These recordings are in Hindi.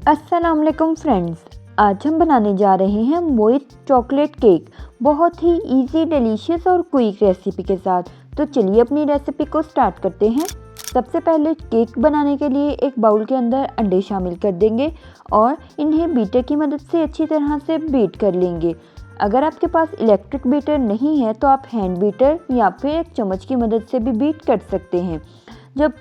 अस्सलाम वालेकुम फ्रेंड्स, आज हम बनाने जा रहे हैं मोइस्ट चॉकलेट केक। बहुत ही इजी, डिलीशियस और क्विक रेसिपी के साथ। तो चलिए अपनी रेसिपी को स्टार्ट करते हैं। सबसे पहले केक बनाने के लिए एक बाउल के अंदर अंडे शामिल कर देंगे और इन्हें बीटर की मदद से अच्छी तरह से बीट कर लेंगे। अगर आपके पास इलेक्ट्रिक बीटर नहीं है तो आप हैंड बीटर या फिर एक चम्मच की मदद से भी बीट कर सकते हैं। जब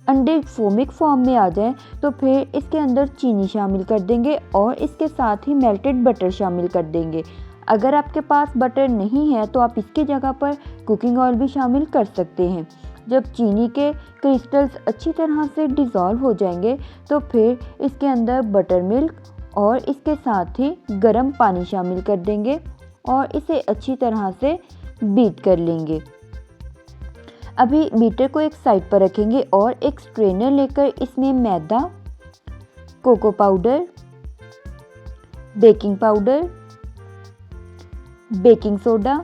अंडे फोमिक फॉर्म में आ जाएं तो फिर इसके अंदर चीनी शामिल कर देंगे और इसके साथ ही मेल्टेड बटर शामिल कर देंगे। अगर आपके पास बटर नहीं है तो आप इसकी जगह पर कुकिंग ऑयल भी शामिल कर सकते हैं। जब चीनी के क्रिस्टल्स अच्छी तरह से डिज़ोल्व हो जाएंगे तो फिर इसके अंदर बटर मिल्क और इसके साथ ही गर्म पानी शामिल कर देंगे और इसे अच्छी तरह से बीट कर लेंगे। अभी बीटर को एक साइड पर रखेंगे और एक स्ट्रेनर लेकर इसमें मैदा, cocoa powder, baking powder, baking soda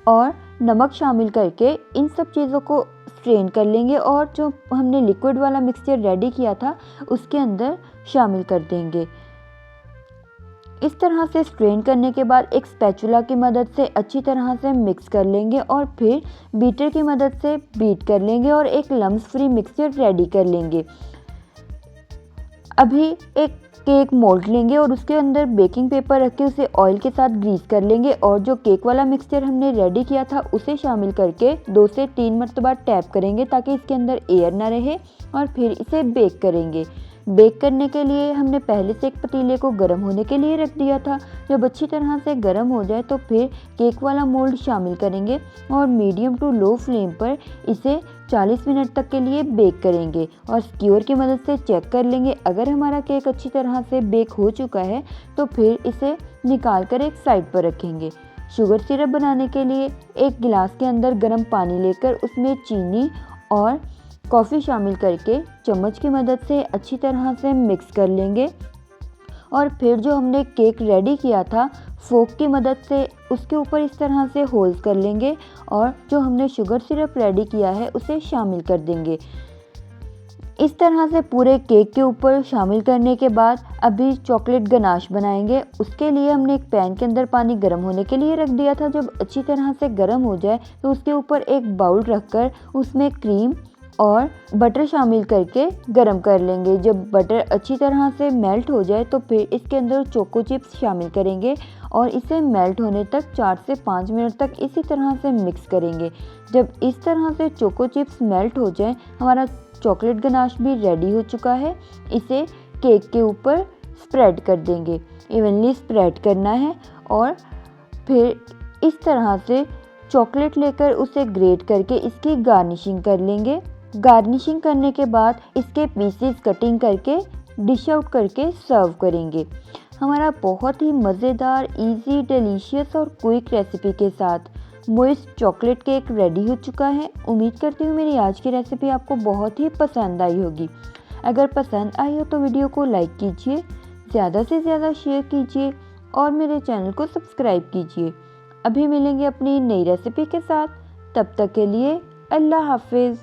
और नमक शामिल करके इन सब चीज़ों को स्ट्रेन कर लेंगे और जो हमने लिक्विड वाला मिक्सचर रेडी किया था उसके अंदर शामिल कर देंगे। इस तरह से स्ट्रेन करने के बाद एक स्पैचुला की मदद से अच्छी तरह से मिक्स कर लेंगे और फिर बीटर की मदद से बीट कर लेंगे और एक लम्स फ्री मिक्सचर रेडी कर लेंगे। अभी एक केक मोल्ड लेंगे और उसके अंदर बेकिंग पेपर रख के उसे ऑयल के साथ ग्रीस कर लेंगे और जो केक वाला मिक्सचर हमने रेडी किया था उसे शामिल करके 2 से 3 मरतबा टैप करेंगे ताकि इसके अंदर एयर ना रहे और फिर इसे बेक करेंगे। बेक करने के लिए हमने पहले से एक पतीले को गर्म होने के लिए रख दिया था। जब अच्छी तरह से गर्म हो जाए तो फिर केक वाला मोल्ड शामिल करेंगे और मीडियम टू लो फ्लेम पर इसे 40 मिनट तक के लिए बेक करेंगे और स्क्यूअर की मदद से चेक कर लेंगे। अगर हमारा केक अच्छी तरह से बेक हो चुका है तो फिर इसे निकाल कर एक साइड पर रखेंगे। शुगर सिरप बनाने के लिए एक गिलास के अंदर गर्म पानी लेकर उसमें चीनी और कॉफ़ी शामिल करके चम्मच की मदद से अच्छी तरह से मिक्स कर लेंगे और फिर जो हमने केक रेडी किया था फोक की मदद से उसके ऊपर इस तरह से होल्स कर लेंगे और जो हमने शुगर सिरप रेडी किया है उसे शामिल कर देंगे। इस तरह से पूरे केक के ऊपर शामिल करने के बाद अभी चॉकलेट गनाश बनाएंगे। उसके लिए हमने एक पैन के अंदर पानी गर्म होने के लिए रख दिया था। जब अच्छी तरह से गर्म हो जाए तो उसके ऊपर एक बाउल रखकर उसमें क्रीम और बटर शामिल करके गरम कर लेंगे। जब बटर अच्छी तरह से मेल्ट हो जाए तो फिर इसके अंदर चोको चिप्स शामिल करेंगे और इसे मेल्ट होने तक 4 से 5 मिनट तक इसी तरह से मिक्स करेंगे। जब इस तरह से चोको चिप्स मेल्ट हो जाए हमारा चॉकलेट गनाश भी रेडी हो चुका है। इसे केक के ऊपर स्प्रेड कर देंगे, इवनली स्प्रेड करना है और फिर इस तरह से चॉकलेट लेकर उसे ग्रेट करके इसकी गार्निशिंग कर लेंगे। गार्निशिंग करने के बाद इसके पीसेस कटिंग करके डिश आउट करके सर्व करेंगे। हमारा बहुत ही मज़ेदार, इजी, डिलीशियस और क्विक रेसिपी के साथ मोइस्ट चॉकलेट केक रेडी हो चुका है। उम्मीद करती हूँ मेरी आज की रेसिपी आपको बहुत ही पसंद आई होगी। अगर पसंद आई हो तो वीडियो को लाइक कीजिए, ज़्यादा से ज़्यादा शेयर कीजिए और मेरे चैनल को सब्सक्राइब कीजिए। अभी मिलेंगे अपनी नई रेसिपी के साथ, तब तक के लिए अल्लाह हाफिज़।